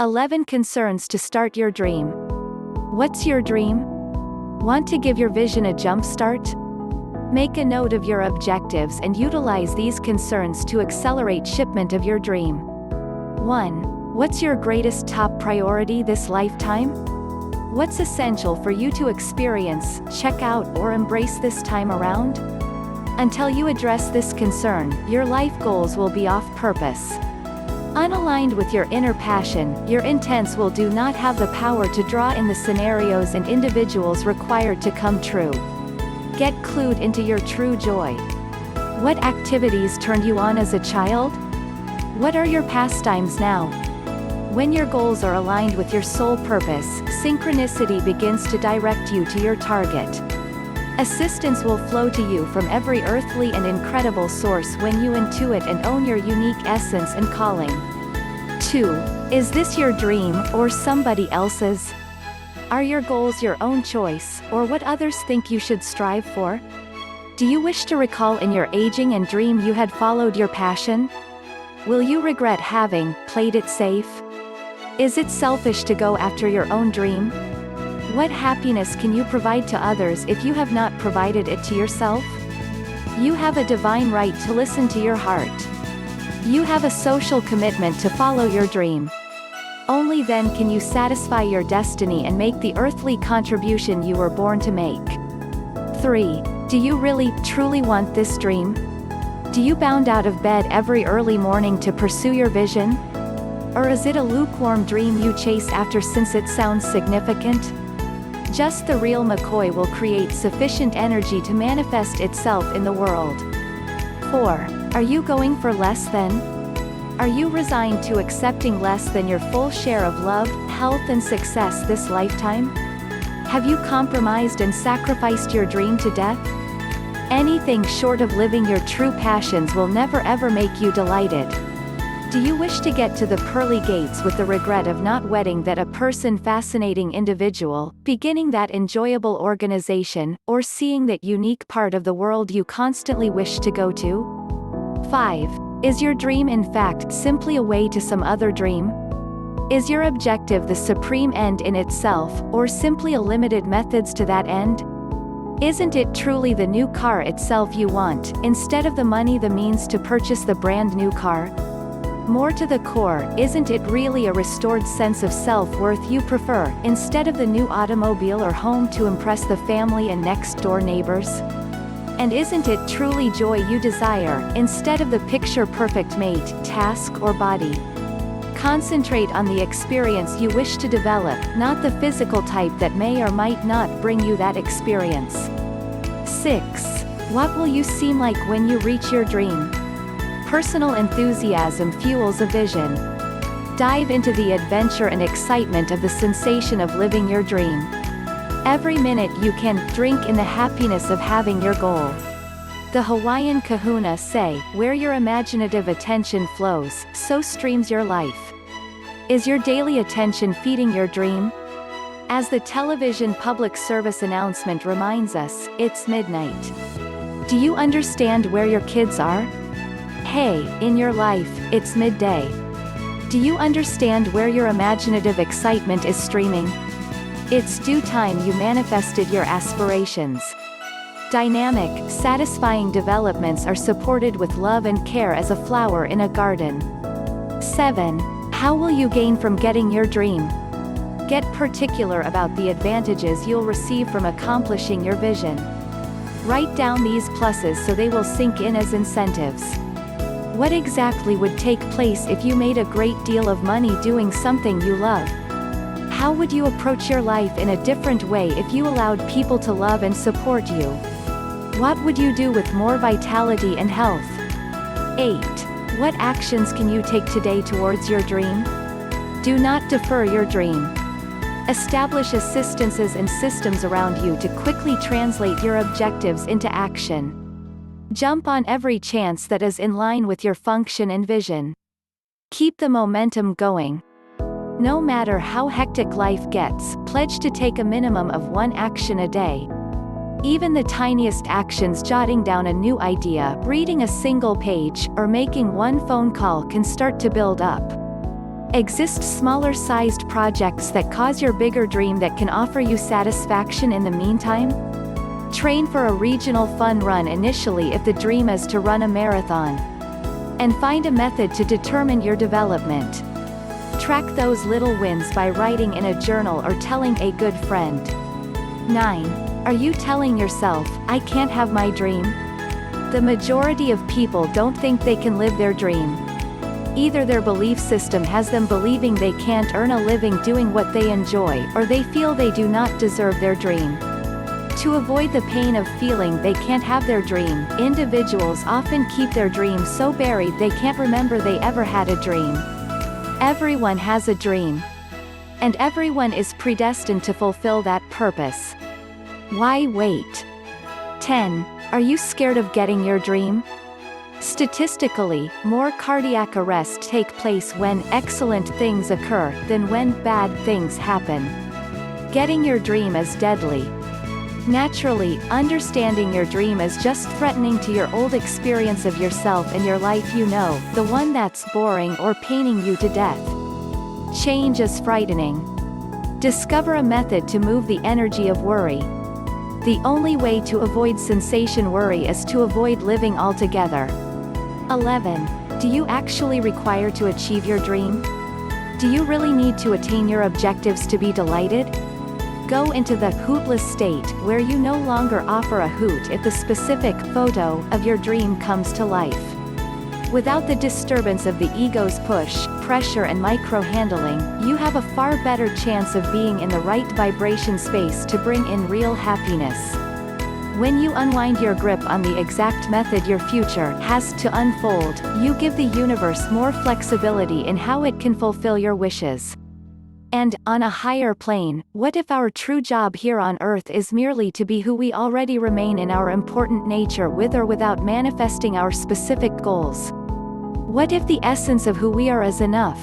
11 concerns to start your dream. What's your dream? Want to give your vision a jump start? Make a note of your objectives and utilize these concerns to accelerate shipment of your dream. 1. What's your greatest top priority this lifetime? What's essential for you to experience, check out, or embrace this time around? Until you address this concern, your life goals will be off purpose. Unaligned with your inner passion, your intents will do not have the power to draw in the scenarios and individuals required to come true. Get clued into your true joy. What activities turned you on as a child? What are your pastimes now? When your goals are aligned with your soul purpose, synchronicity begins to direct you to your target. Assistance will flow to you from every earthly and incredible source when you intuit and own your unique essence and calling. 2. Is this your dream, or somebody else's? Are your goals your own choice, or what others think you should strive for? Do you wish to recall in your aging and dream you had followed your passion? Will you regret having played it safe? Is it selfish to go after your own dream? What happiness can you provide to others if you have not provided it to yourself? You have a divine right to listen to your heart. You have a social commitment to follow your dream. Only then can you satisfy your destiny and make the earthly contribution you were born to make. 3. Do you really, truly want this dream? Do you bound out of bed every early morning to pursue your vision? Or is it a lukewarm dream you chase after since it sounds significant? Just the real McCoy will create sufficient energy to manifest itself in the world. 4. Are you going for less than? Are you resigned to accepting less than your full share of love, health and success this lifetime? Have you compromised and sacrificed your dream to death? Anything short of living your true passions will never ever make you delighted. Do you wish to get to the pearly gates with the regret of not wedding that fascinating individual, beginning that enjoyable organization, or seeing that unique part of the world you constantly wish to go to? 5. Is your dream in fact simply a way to some other dream? Is your objective the supreme end in itself, or simply a limited methods to that end? Isn't it truly the new car itself you want, instead of the money the means to purchase the brand new car? More to the core, isn't it really a restored sense of self-worth you prefer, instead of the new automobile or home to impress the family and next-door neighbors? And isn't it truly joy you desire, instead of the picture-perfect mate, task or body? Concentrate on the experience you wish to develop, not the physical type that may or might not bring you that experience. 6. What will you seem like when you reach your dream? Personal enthusiasm fuels a vision. Dive into the adventure and excitement of the sensation of living your dream. Every minute you can drink in the happiness of having your goal. The Hawaiian kahuna say, where your imaginative attention flows, so streams your life. Is your daily attention feeding your dream? As the television public service announcement reminds us, it's midnight. Do you understand where your kids are? Hey, in your life, it's midday. Do you understand where your imaginative excitement is streaming? It's due time you manifested your aspirations. Dynamic, satisfying developments are supported with love and care as a flower in a garden. 7. How will you gain from getting your dream? Get particular about the advantages you'll receive from accomplishing your vision. Write down these pluses so they will sink in as incentives. What exactly would take place if you made a great deal of money doing something you love? How would you approach your life in a different way if you allowed people to love and support you? What would you do with more vitality and health? 8. What actions can you take today towards your dream? Do not defer your dream. Establish assistances and systems around you to quickly translate your objectives into action. Jump on every chance that is in line with your function and vision. Keep the momentum going. No matter how hectic life gets, pledge to take a minimum of 1 action a day. Even the tiniest actions, jotting down a new idea, reading a single page, or making 1 phone call, can start to build up. Exist smaller-sized projects that cause your bigger dream that can offer you satisfaction in the meantime? Train for a regional fun run initially if the dream is to run a marathon. And find a method to determine your development. Track those little wins by writing in a journal or telling a good friend. 9. Are you telling yourself, "I can't have my dream"? The majority of people don't think they can live their dream. Either their belief system has them believing they can't earn a living doing what they enjoy, or they feel they do not deserve their dream. To avoid the pain of feeling they can't have their dream, individuals often keep their dream so buried they can't remember they ever had a dream. Everyone has a dream. And everyone is predestined to fulfill that purpose. Why wait? 10. Are you scared of getting your dream? Statistically, more cardiac arrests take place when excellent things occur than when bad things happen. Getting your dream is deadly. Naturally, understanding your dream is just threatening to your old experience of yourself and your life you know, the one that's boring or paining you to death. Change is frightening. Discover a method to move the energy of worry. The only way to avoid sensation worry is to avoid living altogether. 11. Do you actually require to achieve your dream? Do you really need to attain your objectives to be delighted? Go into the hootless state, where you no longer offer a hoot if the specific photo of your dream comes to life. Without the disturbance of the ego's push, pressure and micro-handling, you have a far better chance of being in the right vibration space to bring in real happiness. When you unwind your grip on the exact method your future has to unfold, you give the universe more flexibility in how it can fulfill your wishes. And, on a higher plane, what if our true job here on Earth is merely to be who we already remain in our important nature with or without manifesting our specific goals? What if the essence of who we are is enough?